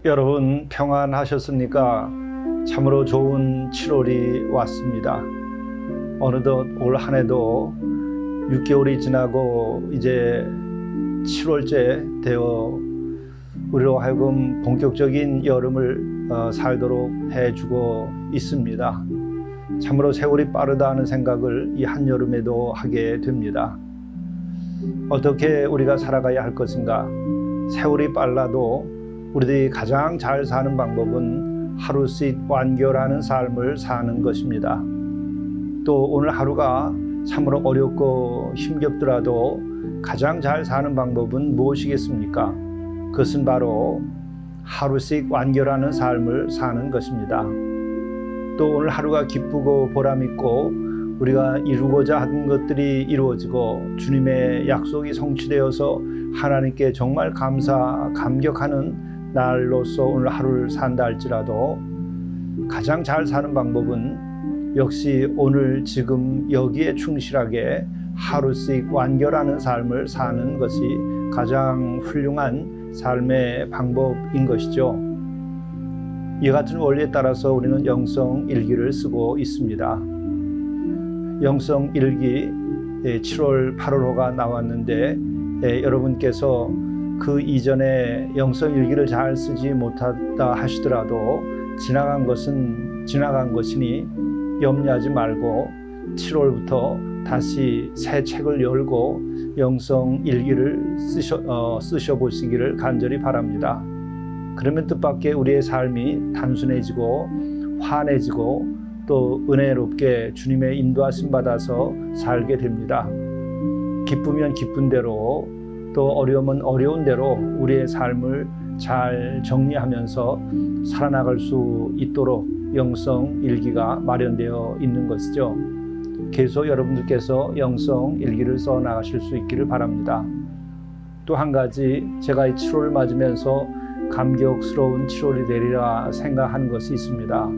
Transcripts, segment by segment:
여러분 평안하셨습니까? 참으로 좋은 7월이 왔습니다. 어느덧 올 한 해도 6개월이 지나고 이제 7월째 되어 우리로 하여금 본격적인 여름을 살도록 해주고 있습니다. 참으로 세월이 빠르다 하는 생각을 이 한여름에도 하게 됩니다. 어떻게 우리가 살아가야 할 것인가? 세월이 빨라도 우리들이 가장 잘 사는 방법은 하루씩 완결하는 삶을 사는 것입니다. 또 오늘 하루가 참으로 어렵고 힘겹더라도 가장 잘 사는 방법은 무엇이겠습니까? 그것은 바로 하루씩 완결하는 삶을 사는 것입니다. 또 오늘 하루가 기쁘고 보람있고 우리가 이루고자 하는 것들이 이루어지고 주님의 약속이 성취되어서 하나님께 정말 감격하는 날로서 오늘 하루를 산다 할지라도 가장 잘 사는 방법은 역시 오늘 지금 여기에 충실하게 하루씩 완결하는 삶을 사는 것이 가장 훌륭한 삶의 방법인 것이죠. 이 같은 원리에 따라서 우리는 영성 일기를 쓰고 있습니다. 영성 일기 7월 8월호가 나왔는데 여러분께서 그 이전에 영성 일기를 잘 쓰지 못하다 하시더라도 지나간 것이니 염려하지 말고 7월부터 다시 새 책을 열고 영성 일기를 쓰셔보시기를 간절히 바랍니다. 그러면 뜻밖의 우리의 삶이 단순해지고 환해지고 또 은혜롭게 주님의 인도하심 받아서 살게 됩니다. 기쁘면 기쁜 대로 또 어려우면 어려운 대로 우리의 삶을 잘 정리하면서 살아나갈 수 있도록 영성 일기가 마련되어 있는 것이죠. 계속 여러분들께서 영성 일기를 써 나가실 수 있기를 바랍니다. 또 한 가지 제가 이 7월을 맞으면서 감격스러운 7월이 되리라 생각하는 것이 있습니다.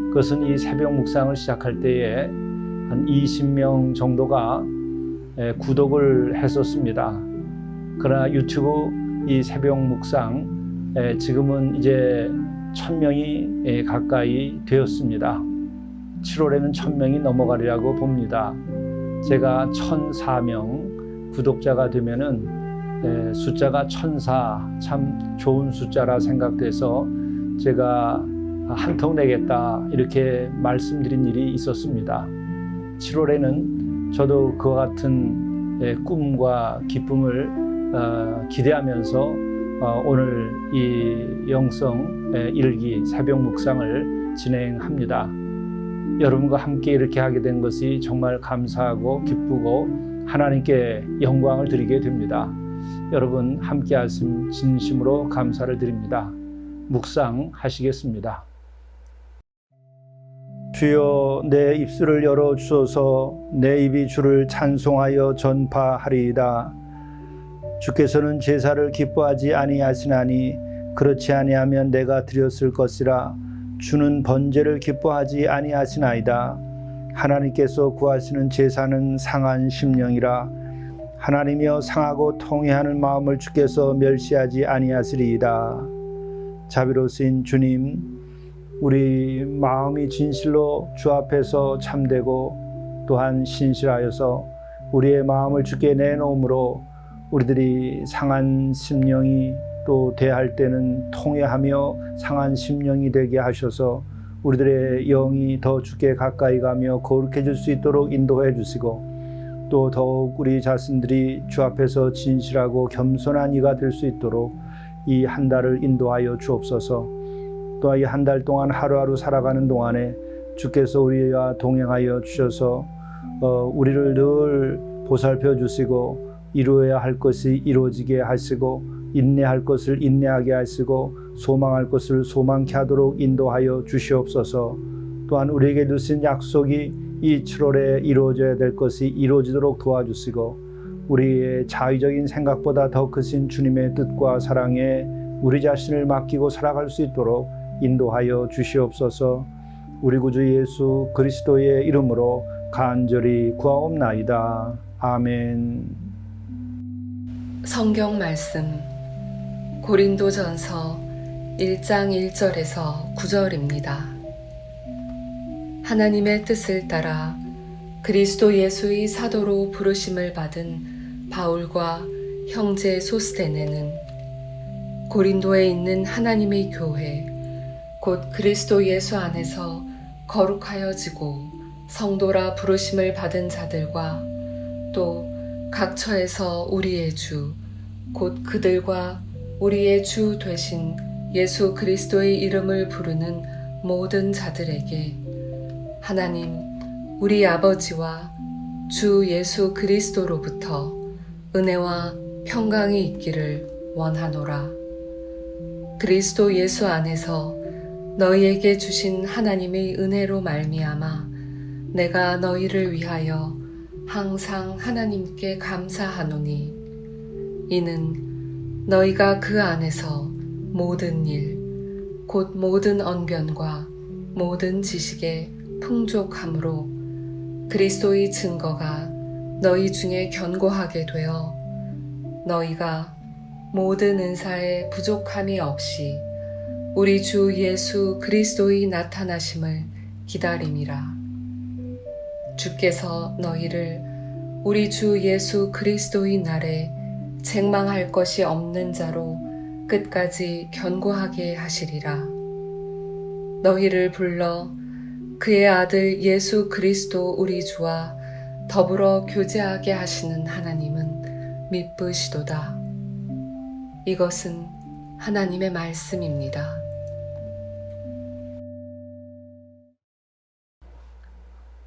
그것은 이 새벽 묵상을 시작할 때에 한 20명 정도가 구독을 했었습니다. 그러나 유튜브 이 새벽 묵상 지금은 이제 1000명이 가까이 되었습니다. 7월에는 1000명이 넘어가리라고 봅니다. 제가 1004명 구독자가 되면은 숫자가 1004 참 좋은 숫자라 생각돼서 제가 한턱 내겠다 이렇게 말씀드린 일이 있었습니다. 7월에는 저도 그와 같은 꿈과 기쁨을 기대하면서 오늘 이 영성 일기 새벽 묵상을 진행합니다. 여러분과 함께 이렇게 하게 된 것이 정말 감사하고 기쁘고 하나님께 영광을 드리게 됩니다. 여러분 함께 하심 진심으로 감사를 드립니다. 묵상하시겠습니다. 주여 내 입술을 열어주소서. 내 입이 주를 찬송하여 전파하리이다. 주께서는 제사를 기뻐하지 아니하시나니 그렇지 아니하면 내가 드렸을 것이라. 주는 번제를 기뻐하지 아니하시나이다. 하나님께서 구하시는 제사는 상한 심령이라. 하나님이여 상하고 통회하는 마음을 주께서 멸시하지 아니하시리이다. 자비로우신 주님, 우리 마음이 진실로 주 앞에서 참되고 또한 신실하여서 우리의 마음을 주께 내놓음으로 우리들이 상한 심령이 또 대할 때는 통회하며 상한 심령이 되게 하셔서 우리들의 영이 더 주께 가까이 가며 거룩해질 수 있도록 인도해 주시고 또 더욱 우리 자신들이 주 앞에서 진실하고 겸손한 이가 될 수 있도록 이 한 달을 인도하여 주옵소서. 또 이 한 달 동안 하루하루 살아가는 동안에 주께서 우리와 동행하여 주셔서 우리를 늘 보살펴 주시고 이루어야 할 것이 이루어지게 하시고 인내할 것을 인내하게 하시고 소망할 것을 소망케 하도록 인도하여 주시옵소서. 또한 우리에게 주신 약속이 이 7월에 이루어져야 될 것이 이루어지도록 도와주시고 우리의 자의적인 생각보다 더 크신 주님의 뜻과 사랑에 우리 자신을 맡기고 살아갈 수 있도록 인도하여 주시옵소서. 우리 구주 예수 그리스도의 이름으로 간절히 구하옵나이다. 아멘. 성경 말씀 고린도전서 1장 1절에서 9절입니다. 하나님의 뜻을 따라 그리스도 예수의 사도로 부르심을 받은 바울과 형제 소스데네는 고린도에 있는 하나님의 교회 곧 그리스도 예수 안에서 거룩하여지고 성도라 부르심을 받은 자들과 또 각처에서 우리의 주 곧 그들과 우리의 주 되신 예수 그리스도의 이름을 부르는 모든 자들에게 하나님 우리 아버지와 주 예수 그리스도로부터 은혜와 평강이 있기를 원하노라. 그리스도 예수 안에서 너희에게 주신 하나님의 은혜로 말미암아 내가 너희를 위하여 항상 하나님께 감사하노니 이는 너희가 그 안에서 모든 일 곧 모든 언변과 모든 지식에 풍족함으로 그리스도의 증거가 너희 중에 견고하게 되어 너희가 모든 은사에 부족함이 없이 우리 주 예수 그리스도의 나타나심을 기다림이라. 주께서 너희를 우리 주 예수 그리스도의 날에 책망할 것이 없는 자로 끝까지 견고하게 하시리라. 너희를 불러 그의 아들 예수 그리스도 우리 주와 더불어 교제하게 하시는 하나님은 미쁘시도다. 이것은 하나님의 말씀입니다.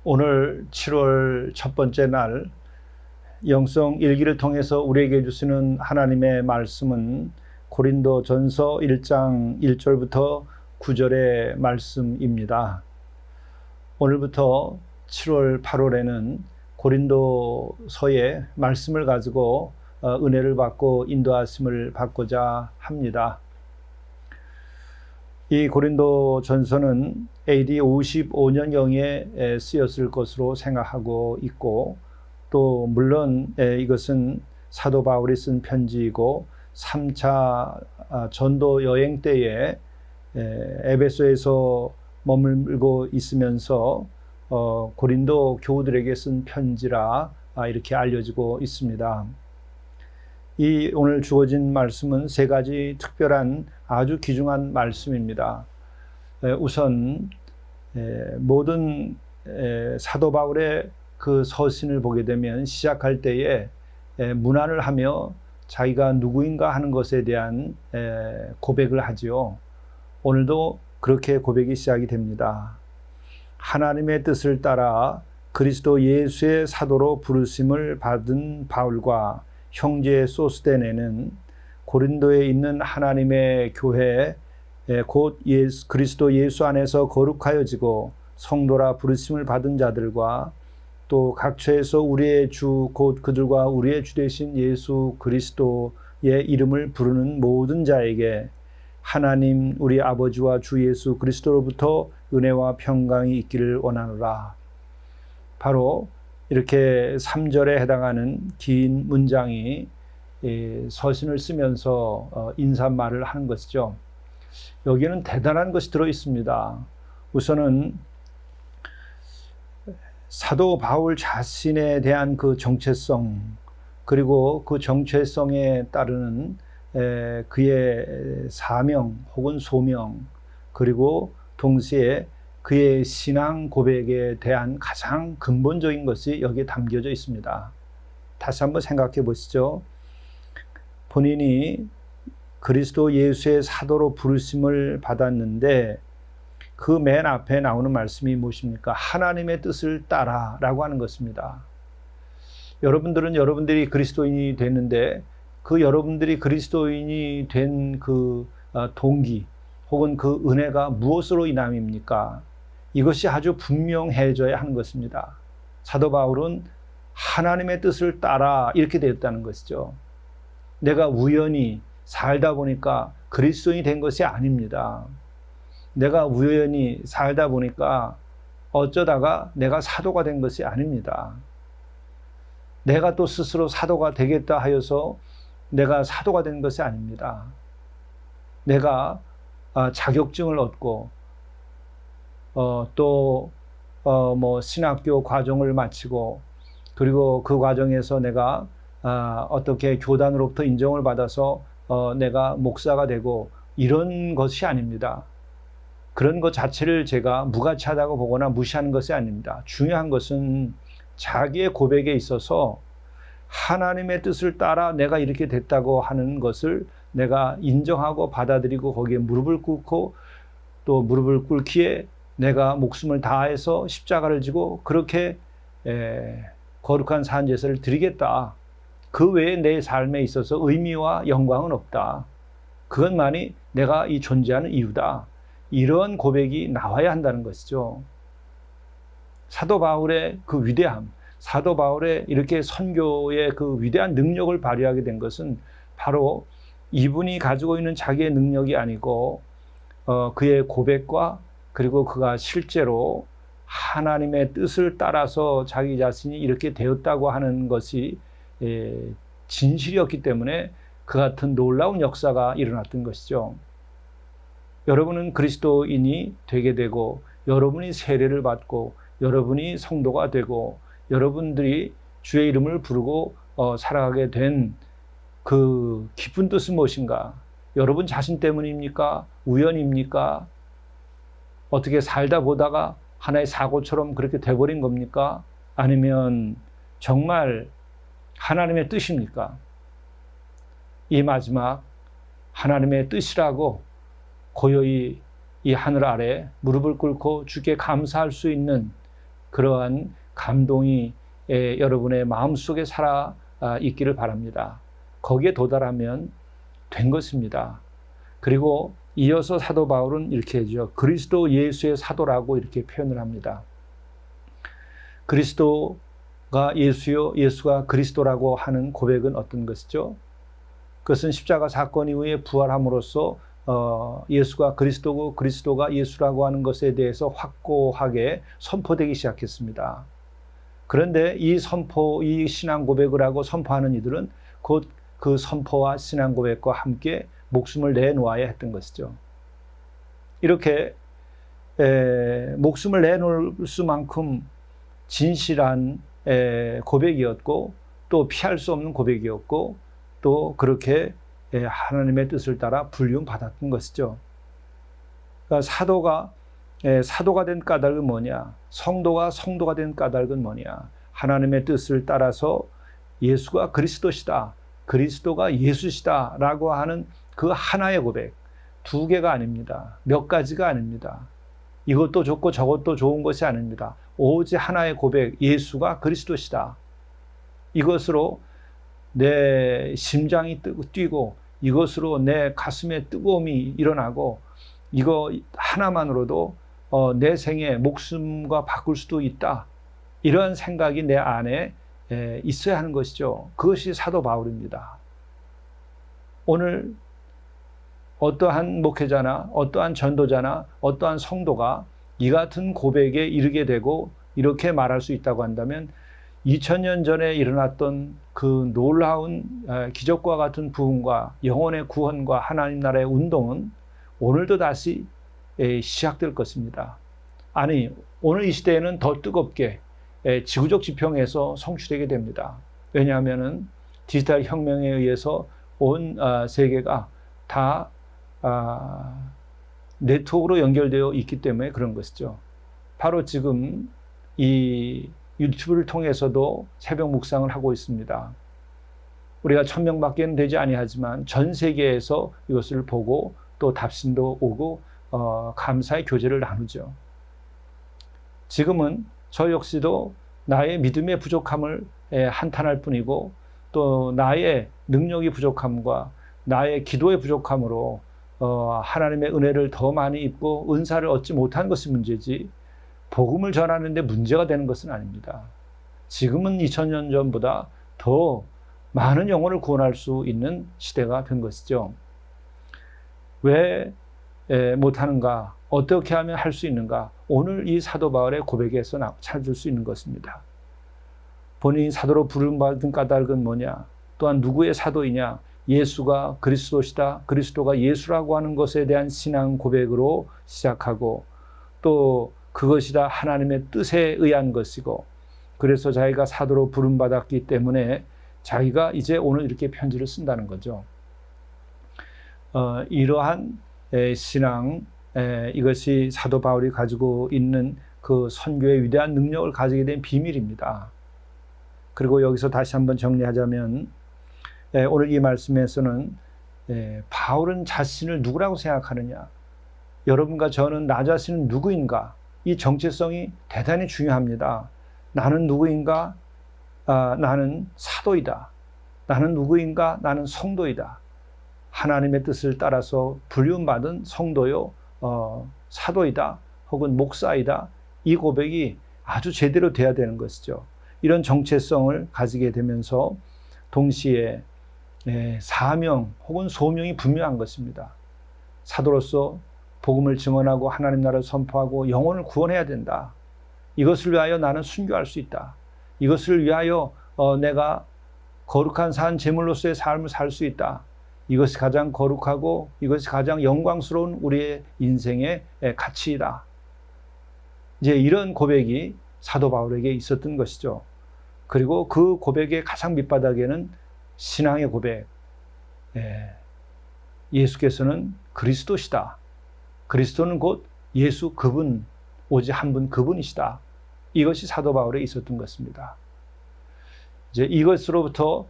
오늘 7월 첫 번째 날 영성 일기를 통해서 우리에게 주시는 하나님의 말씀은 고린도 전서 1장 1절부터 9절의 말씀입니다. 오늘부터 7월 8월에는 고린도서의 말씀을 가지고 은혜를 받고 인도하심을 받고자 합니다. 이 고린도 전서는 AD 55년경에 쓰였을 것으로 생각하고 있고 또 물론 이것은 사도 바울이 쓴 편지이고 3차 전도 여행 때에 에베소에서 머물고 있으면서 고린도 교우들에게 쓴 편지라 이렇게 알려지고 있습니다. 이 오늘 주어진 말씀은 세 가지 특별한 아주 귀중한 말씀입니다. 우선 모든 사도 바울의 그 서신을 보게 되면 시작할 때에 문안을 하며 자기가 누구인가 하는 것에 대한 고백을 하지요. 오늘도 그렇게 고백이 시작이 됩니다. 하나님의 뜻을 따라 그리스도 예수의 사도로 부르심을 받은 바울과 형제 소스데네는 고린도에 있는 하나님의 교회 곧 그리스도 예수 안에서 거룩하여지고 성도라 부르심을 받은 자들과 또 각처에서 우리의 주 곧 그들과 우리의 주 되신 예수 그리스도의 이름을 부르는 모든 자에게 하나님 우리 아버지와 주 예수 그리스도로부터 은혜와 평강이 있기를 원하노라. 바로 이렇게 3절에 해당하는 긴 문장이 서신을 쓰면서 인사말을 하는 것이죠. 여기에는 대단한 것이 들어 있습니다. 우선은 사도 바울 자신에 대한 그 정체성 그리고 그 정체성에 따르는 그의 사명 혹은 소명 그리고 동시에 그의 신앙 고백에 대한 가장 근본적인 것이 여기에 담겨져 있습니다. 다시 한번 생각해 보시죠. 본인이 그리스도 예수의 사도로 부르심을 받았는데 그 맨 앞에 나오는 말씀이 무엇입니까? 하나님의 뜻을 따라 라고 하는 것입니다. 여러분들은 여러분들이 그리스도인이 됐는데 그 여러분들이 그리스도인이 된 그 동기 혹은 그 은혜가 무엇으로 인함입니까? 이것이 아주 분명해져야 하는 것입니다. 사도 바울은 하나님의 뜻을 따라 이렇게 되었다는 것이죠. 내가 우연히 살다 보니까 그리스도인이 된 것이 아닙니다. 내가 우연히 살다 보니까 어쩌다가 내가 사도가 된 것이 아닙니다. 내가 또 스스로 사도가 되겠다 하여서 내가 사도가 된 것이 아닙니다. 내가 자격증을 얻고 또 신학교 과정을 마치고 그리고 그 과정에서 내가 어떻게 교단으로부터 인정을 받아서 내가 목사가 되고 이런 것이 아닙니다. 그런 것 자체를 제가 무가치하다고 보거나 무시하는 것이 아닙니다. 중요한 것은 자기의 고백에 있어서 하나님의 뜻을 따라 내가 이렇게 됐다고 하는 것을 내가 인정하고 받아들이고 거기에 무릎을 꿇고 또 무릎을 꿇기에 내가 목숨을 다해서 십자가를 지고 그렇게 거룩한 산제사를 드리겠다. 그 외에 내 삶에 있어서 의미와 영광은 없다. 그것만이 내가 이 존재하는 이유다. 이런 고백이 나와야 한다는 것이죠. 사도 바울의 그 위대함, 사도 바울의 이렇게 선교의 그 위대한 능력을 발휘하게 된 것은 바로 이분이 가지고 있는 자기의 능력이 아니고 그의 고백과 그리고 그가 실제로 하나님의 뜻을 따라서 자기 자신이 이렇게 되었다고 하는 것이 진실이었기 때문에 그 같은 놀라운 역사가 일어났던 것이죠. 여러분은 그리스도인이 되게 되고 여러분이 세례를 받고 여러분이 성도가 되고 여러분들이 주의 이름을 부르고 살아가게 된 그 깊은 뜻은 무엇인가? 여러분 자신 때문입니까? 우연입니까? 어떻게 살다 보다가 하나의 사고처럼 그렇게 돼버린 겁니까? 아니면 정말 하나님의 뜻입니까? 이 마지막 하나님의 뜻이라고 고요히 이 하늘 아래 무릎을 꿇고 주께 감사할 수 있는 그러한 감동이 여러분의 마음속에 살아 있기를 바랍니다. 거기에 도달하면 된 것입니다. 그리고 이어서 사도 바울은 이렇게 하죠. 그리스도 예수의 사도라고 이렇게 표현을 합니다. 그리스도가 예수요, 예수가 그리스도라고 하는 고백은 어떤 것이죠? 그것은 십자가 사건 이후에 부활함으로써 예수가 그리스도고 그리스도가 예수라고 하는 것에 대해서 확고하게 선포되기 시작했습니다. 그런데 이 신앙 고백을 하고 선포하는 이들은 곧 그 선포와 신앙 고백과 함께 목숨을 내놓아야 했던 것이죠. 이렇게 목숨을 내놓을 수만큼 진실한 고백이었고 또 피할 수 없는 고백이었고 또 그렇게 하나님의 뜻을 따라 불리움 받았던 것이죠. 그러니까 사도가 된 까닭은 뭐냐? 성도가 된 까닭은 뭐냐? 하나님의 뜻을 따라서 예수가 그리스도시다. 그리스도가 예수시다. 라고 하는 그 하나의 고백. 두 개가 아닙니다. 몇 가지가 아닙니다. 이것도 좋고 저것도 좋은 것이 아닙니다. 오직 하나의 고백. 예수가 그리스도시다. 이것으로 내 심장이 뛰고 이것으로 내 가슴에 뜨거움이 일어나고 이거 하나만으로도 내 생에 목숨과 바꿀 수도 있다. 이런 생각이 내 안에 있어야 하는 것이죠. 그것이 사도 바울입니다. 오늘 어떠한 목회자나 어떠한 전도자나 어떠한 성도가 이 같은 고백에 이르게 되고 이렇게 말할 수 있다고 한다면 2000년 전에 일어났던 그 놀라운 기적과 같은 부흥과 영혼의 구원과 하나님 나라의 운동은 오늘도 다시 시작될 것입니다. 아니, 오늘 이 시대에는 더 뜨겁게 지구적 지평에서 성취되게 됩니다. 왜냐하면 디지털 혁명에 의해서 온 세계가 다 네트워크로 연결되어 있기 때문에 그런 것이죠. 바로 지금 이 유튜브를 통해서도 새벽 묵상을 하고 있습니다. 우리가 1000명밖에 되지 아니하지만 전 세계에서 이것을 보고 또 답신도 오고 감사의 교제를 나누죠. 지금은 저 역시도 나의 믿음의 부족함을 한탄할 뿐이고 또 나의 능력이 부족함과 나의 기도의 부족함으로 하나님의 은혜를 더 많이 입고 은사를 얻지 못한 것이 문제지 복음을 전하는데 문제가 되는 것은 아닙니다. 지금은 2000년 전보다 더 많은 영혼을 구원할 수 있는 시대가 된 것이죠. 왜 못하는가? 어떻게 하면 할 수 있는가? 오늘 이 사도 바울의 고백에서 찾을 수 있는 것입니다. 본인이 사도로 부름받은 까닭은 뭐냐? 또한 누구의 사도이냐? 예수가 그리스도시다. 그리스도가 예수라고 하는 것에 대한 신앙 고백으로 시작하고 또 그것이 다 하나님의 뜻에 의한 것이고 그래서 자기가 사도로 부름받았기 때문에 자기가 이제 오늘 이렇게 편지를 쓴다는 거죠. 이러한 신앙, 이것이 사도 바울이 가지고 있는 그 선교의 위대한 능력을 가지게 된 비밀입니다. 그리고 여기서 다시 한번 정리하자면 오늘 이 말씀에서는 바울은 자신을 누구라고 생각하느냐, 여러분과 저는 나 자신은 누구인가, 이 정체성이 대단히 중요합니다. 나는 누구인가? 나는 사도이다. 나는 누구인가? 나는 성도이다. 하나님의 뜻을 따라서 부름받은 성도요, 사도이다. 혹은 목사이다. 이 고백이 아주 제대로 돼야 되는 것이죠. 이런 정체성을 가지게 되면서 동시에 사명 혹은 소명이 분명한 것입니다. 사도로서 복음을 증언하고 하나님 나라를 선포하고 영혼을 구원해야 된다. 이것을 위하여 나는 순교할 수 있다. 이것을 위하여 내가 거룩한 산 제물로서의 삶을 살 수 있다. 이것이 가장 거룩하고 이것이 가장 영광스러운 우리의 인생의 가치이다. 이제 이런 고백이 사도 바울에게 있었던 것이죠. 그리고 그 고백의 가장 밑바닥에는 신앙의 고백. 예수께서는 그리스도시다. 그리스도는 곧 예수 그분, 오직 한 분 그분이시다. 이것이 사도 바울에 있었던 것입니다. 이제 이것으로부터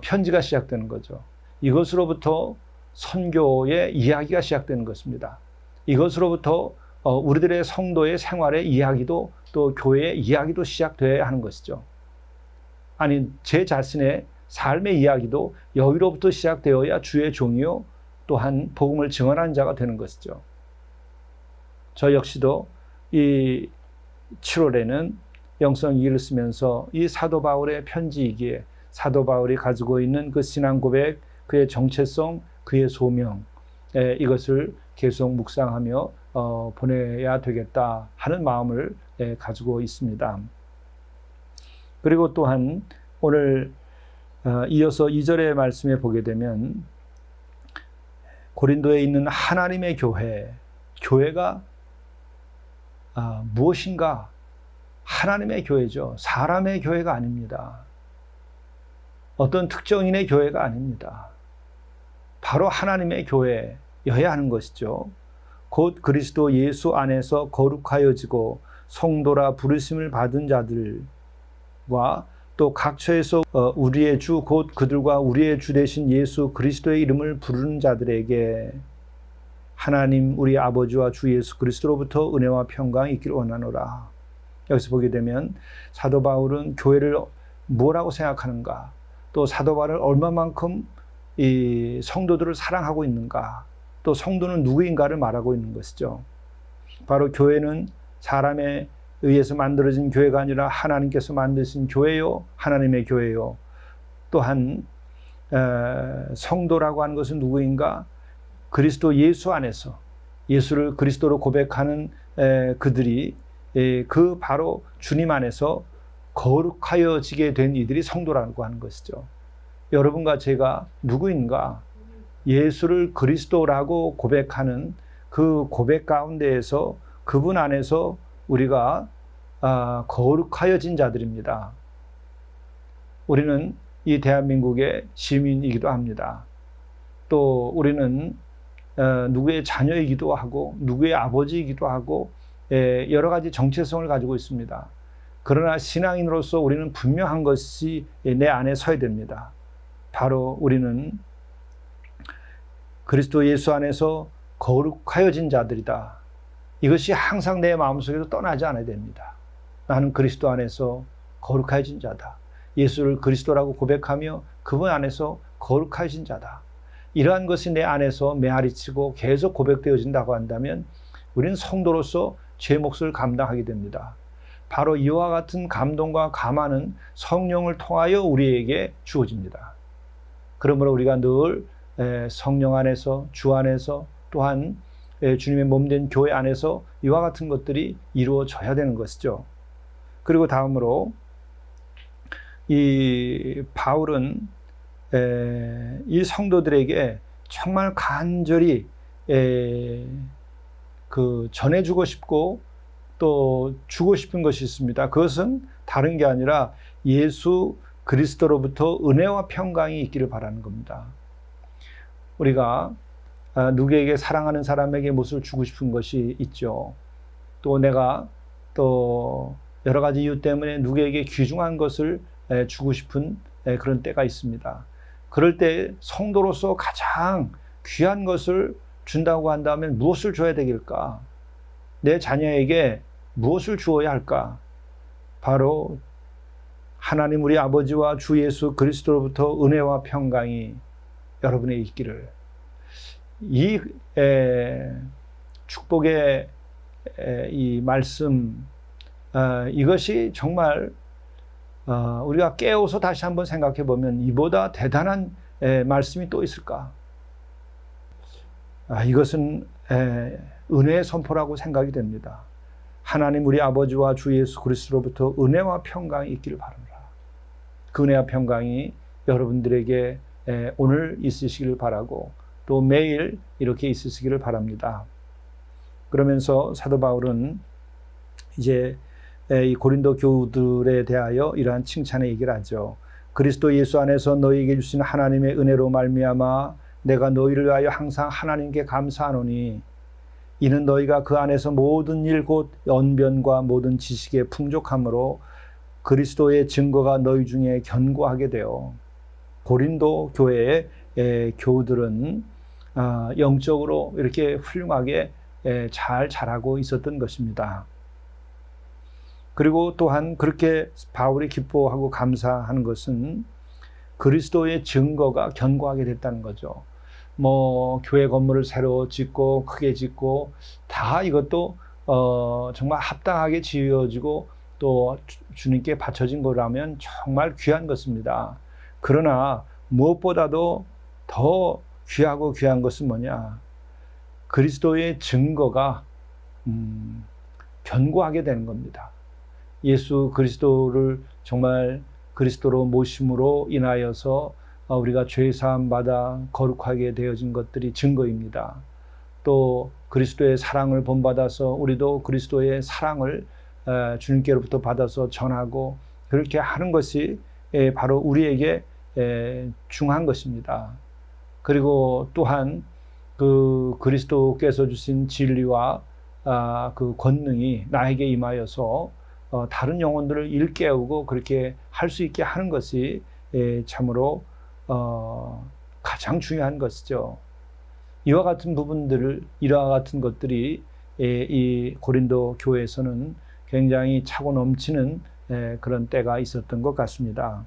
편지가 시작되는 거죠. 이것으로부터 선교의 이야기가 시작되는 것입니다. 이것으로부터 우리들의 성도의 생활의 이야기도 또 교회의 이야기도 시작되어야 하는 것이죠. 아니, 제 자신의 삶의 이야기도 여기로부터 시작되어야 주의 종이요 또한 복음을 증언하는 자가 되는 것이죠. 저 역시도 이 7월에는 영성일기를 쓰면서 이 사도 바울의 편지이기에 사도 바울이 가지고 있는 그 신앙 고백, 그의 정체성, 그의 소명, 이것을 계속 묵상하며 보내야 되겠다 하는 마음을 가지고 있습니다. 그리고 또한 오늘 이어서 2절의 말씀에 보게 되면 고린도에 있는 하나님의 교회가 무엇인가? 하나님의 교회죠. 사람의 교회가 아닙니다. 어떤 특정인의 교회가 아닙니다. 바로 하나님의 교회여야 하는 것이죠. 곧 그리스도 예수 안에서 거룩하여지고 성도라 부르심을 받은 자들과 또 각처에서 우리의 주 곧 그들과 우리의 주 되신 예수 그리스도의 이름을 부르는 자들에게 하나님 우리 아버지와 주 예수 그리스도로부터 은혜와 평강이 있기를 원하노라. 여기서 보게 되면 사도 바울은 교회를 뭐라고 생각하는가, 또 사도 바울은 얼마만큼 이 성도들을 사랑하고 있는가, 또 성도는 누구인가를 말하고 있는 것이죠. 바로 교회는 사람에 의해서 만들어진 교회가 아니라 하나님께서 만드신 교회요, 하나님의 교회요. 또한 성도라고 하는 것은 누구인가? 그리스도 예수 안에서 예수를 그리스도로 고백하는 그들이 그 바로 주님 안에서 거룩하여지게 된 이들이 성도라고 하는 것이죠. 여러분과 제가 누구인가? 예수를 그리스도라고 고백하는 그 고백 가운데에서 그분 안에서 우리가 거룩하여진 자들입니다. 우리는 이 대한민국의 시민이기도 합니다. 또 우리는 누구의 자녀이기도 하고 누구의 아버지이기도 하고 여러 가지 정체성을 가지고 있습니다. 그러나 신앙인으로서 우리는 분명한 것이 내 안에 서야 됩니다. 바로 우리는 그리스도 예수 안에서 거룩하여진 자들이다. 이것이 항상 내 마음속에서 떠나지 않아야 됩니다. 나는 그리스도 안에서 거룩해진 자다. 예수를 그리스도라고 고백하며 그분 안에서 거룩해진 자다. 이러한 것이 내 안에서 메아리치고 계속 고백되어진다고 한다면 우리는 성도로서 죄 몫을 감당하게 됩니다. 바로 이와 같은 감동과 감화는 성령을 통하여 우리에게 주어집니다. 그러므로 우리가 늘 성령 안에서, 주 안에서, 또한 주님의 몸된 교회 안에서 이와 같은 것들이 이루어져야 되는 것이죠. 그리고 다음으로 이 바울은 이 성도들에게 정말 간절히 전해주고 싶고 또 주고 싶은 것이 있습니다. 그것은 다른 게 아니라 예수 그리스도로부터 은혜와 평강이 있기를 바라는 겁니다. 우리가 누구에게 사랑하는 사람에게 무엇을 주고 싶은 것이 있죠. 또 내가 또 여러 가지 이유 때문에 누구에게 귀중한 것을 주고 싶은 그런 때가 있습니다. 그럴 때 성도로서 가장 귀한 것을 준다고 한다면 무엇을 줘야 되길까? 내 자녀에게 무엇을 주어야 할까? 바로 하나님 우리 아버지와 주 예수 그리스도로부터 은혜와 평강이 여러분에 있기를. 이 축복의 이 말씀, 이것이 정말 우리가 깨어서 다시 한번 생각해 보면 이보다 대단한 말씀이 또 있을까? 이것은 은혜의 선포라고 생각이 됩니다. 하나님 우리 아버지와 주 예수 그리스도로부터 은혜와 평강이 있기를 바랍니다. 그 은혜와 평강이 여러분들에게 오늘 있으시기를 바라고 또 매일 이렇게 있으시기를 바랍니다. 그러면서 사도 바울은 이제 이 고린도 교우들에 대하여 이러한 칭찬의 얘기를 하죠. 그리스도 예수 안에서 너희에게 주신 하나님의 은혜로 말미암아 내가 너희를 위하여 항상 하나님께 감사하노니 이는 너희가 그 안에서 모든 일 곧 언변과 모든 지식의 풍족함으로 그리스도의 증거가 너희 중에 견고하게 되어. 고린도 교회의 교우들은 영적으로 이렇게 훌륭하게 잘 자라고 있었던 것입니다. 그리고 또한 그렇게 바울이 기뻐하고 감사하는 것은 그리스도의 증거가 견고하게 됐다는 거죠. 교회 건물을 새로 짓고 크게 짓고 다 이것도 정말 합당하게 지어지고 또 주님께 바쳐진 거라면 정말 귀한 것입니다. 그러나 무엇보다도 더 귀하고 귀한 것은 뭐냐? 그리스도의 증거가 견고하게 되는 겁니다. 예수 그리스도를 정말 그리스도로 모심으로 인하여서 우리가 죄사함 받아 거룩하게 되어진 것들이 증거입니다. 또 그리스도의 사랑을 본받아서 우리도 그리스도의 사랑을 주님께로부터 받아서 전하고 그렇게 하는 것이 바로 우리에게 중요한 것입니다. 그리고 또한 그 그리스도께서 주신 진리와 그 권능이 나에게 임하여서 다른 영혼들을 일깨우고 그렇게 할 수 있게 하는 것이 참으로 가장 중요한 것이죠. 이와 같은 부분들을, 이와 같은 것들이 이 고린도 교회에서는 굉장히 차고 넘치는 그런 때가 있었던 것 같습니다.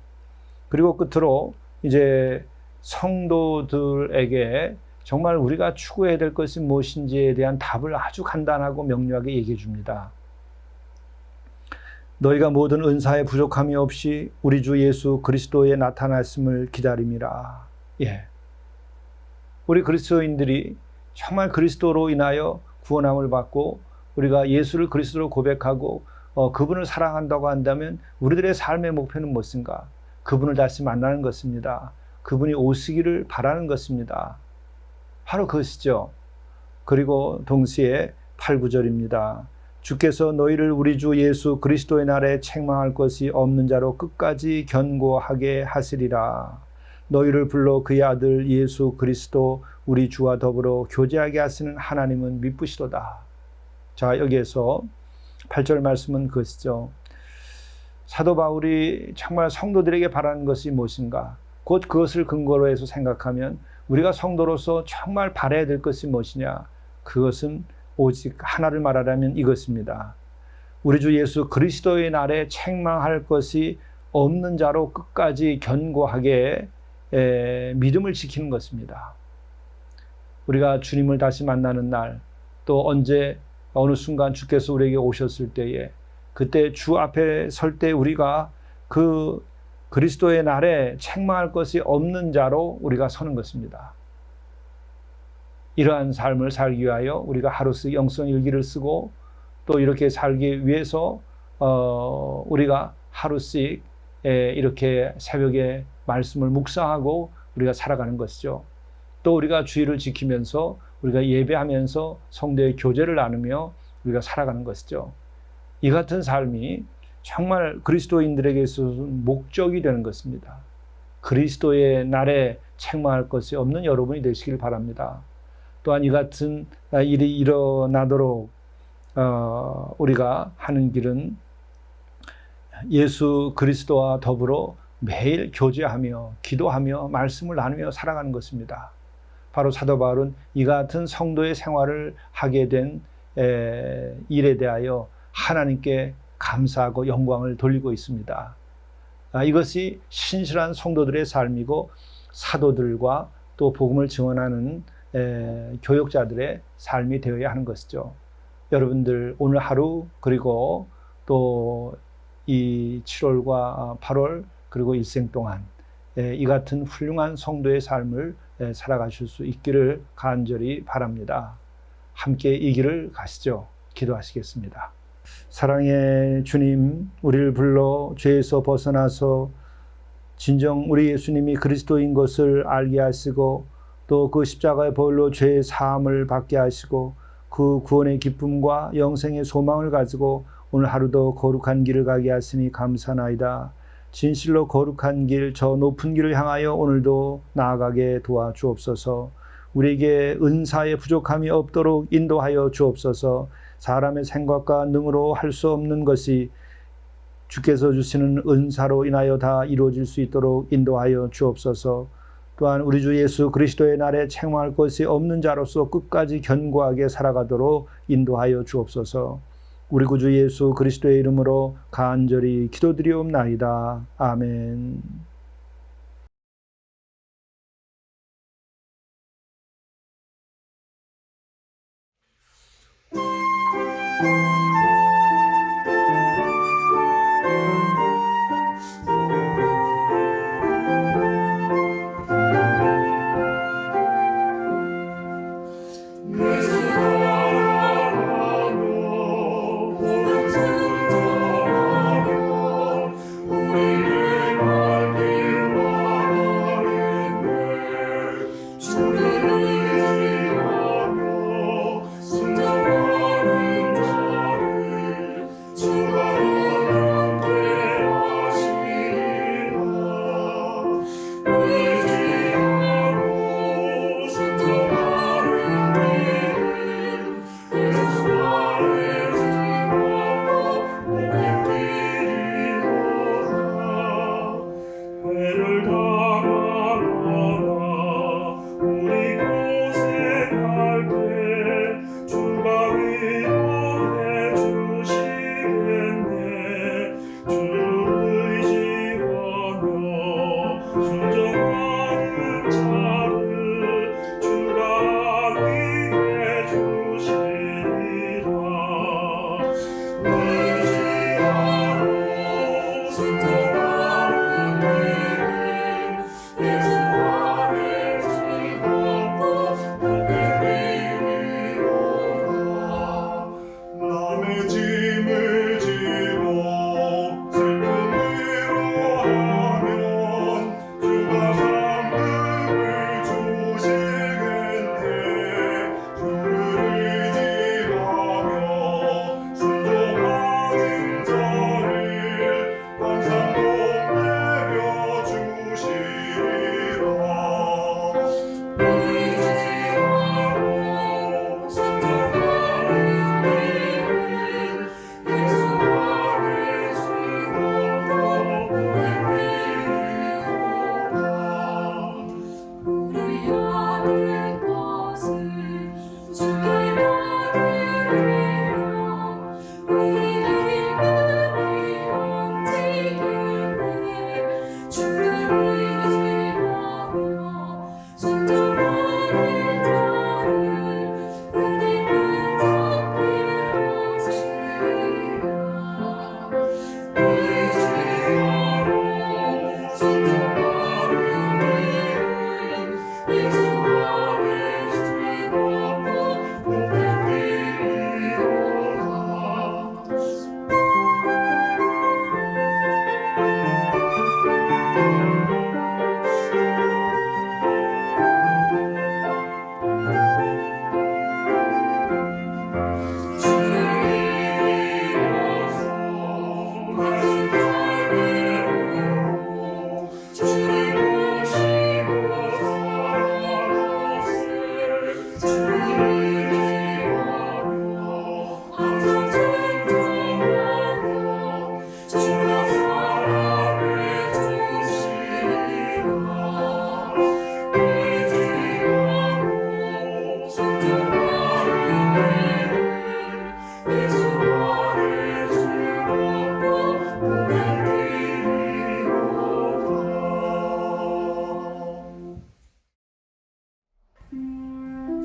그리고 끝으로 이제 성도들에게 정말 우리가 추구해야 될 것이 무엇인지에 대한 답을 아주 간단하고 명료하게 얘기해 줍니다. 너희가 모든 은사에 부족함이 없이 우리 주 예수 그리스도의 나타났음을 기다림이라. 우리 그리스도인들이 정말 그리스도로 인하여 구원함을 받고 우리가 예수를 그리스도로 고백하고 그분을 사랑한다고 한다면 우리들의 삶의 목표는 무엇인가? 그분을 다시 만나는 것입니다. 그분이 오시기를 바라는 것입니다. 바로 그것이죠. 그리고 동시에 8, 9절입니다. 주께서 너희를 우리 주 예수 그리스도의 날에 책망할 것이 없는 자로 끝까지 견고하게 하시리라. 너희를 불러 그의 아들 예수 그리스도 우리 주와 더불어 교제하게 하시는 하나님은 미쁘시도다. 자, 여기에서 8절 말씀은 그것이죠. 사도 바울이 정말 성도들에게 바라는 것이 무엇인가? 곧 그것을 근거로 해서 생각하면 우리가 성도로서 정말 바라야 될 것이 무엇이냐? 그것은 오직 하나를 말하라면 이것입니다. 우리 주 예수 그리스도의 날에 책망할 것이 없는 자로 끝까지 견고하게 믿음을 지키는 것입니다. 우리가 주님을 다시 만나는 날, 또 언제 어느 순간 주께서 우리에게 오셨을 때에 그때 주 앞에 설 때 우리가 그 그리스도의 날에 책망할 것이 없는 자로 우리가 서는 것입니다. 이러한 삶을 살기 위하여 우리가 하루씩 영성 일기를 쓰고 또 이렇게 살기 위해서 우리가 하루씩 이렇게 새벽에 말씀을 묵상하고 우리가 살아가는 것이죠. 또 우리가 주의를 지키면서 우리가 예배하면서 성도의 교제를 나누며 우리가 살아가는 것이죠. 이 같은 삶이 정말 그리스도인들에게 있어서는 목적이 되는 것입니다. 그리스도의 날에 책망할 것이 없는 여러분이 되시길 바랍니다. 또한 이 같은 일이 일어나도록 우리가 하는 길은 예수 그리스도와 더불어 매일 교제하며 기도하며 말씀을 나누며 살아가는 것입니다. 바로 사도 바울은 이 같은 성도의 생활을 하게 된 일에 대하여 하나님께 감사하고 영광을 돌리고 있습니다. 이것이 신실한 성도들의 삶이고 사도들과 또 복음을 증언하는 교역자들의 삶이 되어야 하는 것이죠. 여러분들 오늘 하루 그리고 또 이 7월과 8월 그리고 일생 동안 이 같은 훌륭한 성도의 삶을 살아가실 수 있기를 간절히 바랍니다. 함께 이 길을 가시죠. 기도하시겠습니다. 사랑의 주님, 우리를 불러 죄에서 벗어나서 진정 우리 예수님이 그리스도인 것을 알게 하시고 또 그 십자가의 보혈로 죄의 사함을 받게 하시고 그 구원의 기쁨과 영생의 소망을 가지고 오늘 하루도 거룩한 길을 가게 하시니 감사나이다. 진실로 거룩한 길, 저 높은 길을 향하여 오늘도 나아가게 도와주옵소서. 우리에게 은사의 부족함이 없도록 인도하여 주옵소서. 사람의 생각과 능으로 할 수 없는 것이 주께서 주시는 은사로 인하여 다 이루어질 수 있도록 인도하여 주옵소서. 또한 우리 주 예수 그리스도의 날에 책망할 것이 없는 자로서 끝까지 견고하게 살아가도록 인도하여 주옵소서. 우리 구주 예수 그리스도의 이름으로 간절히 기도드리옵나이다. 아멘. 주를 위하여 순종하는 자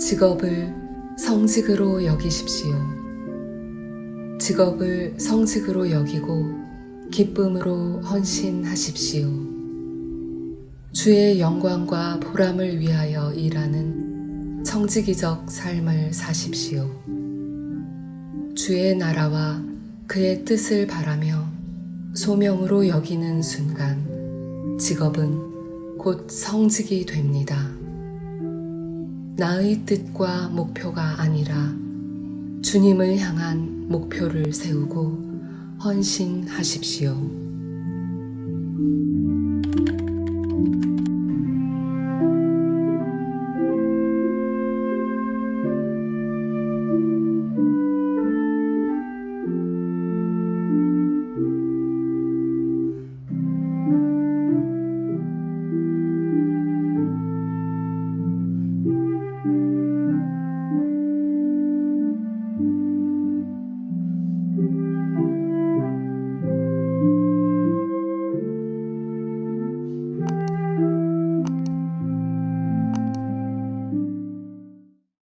직업을 성직으로 여기십시오. 직업을 성직으로 여기고 기쁨으로 헌신하십시오. 주의 영광과 보람을 위하여 일하는 청지기적 삶을 사십시오. 주의 나라와 그의 뜻을 바라며 소명으로 여기는 순간 직업은 곧 성직이 됩니다. 나의 뜻과 목표가 아니라 주님을 향한 목표를 세우고 헌신하십시오.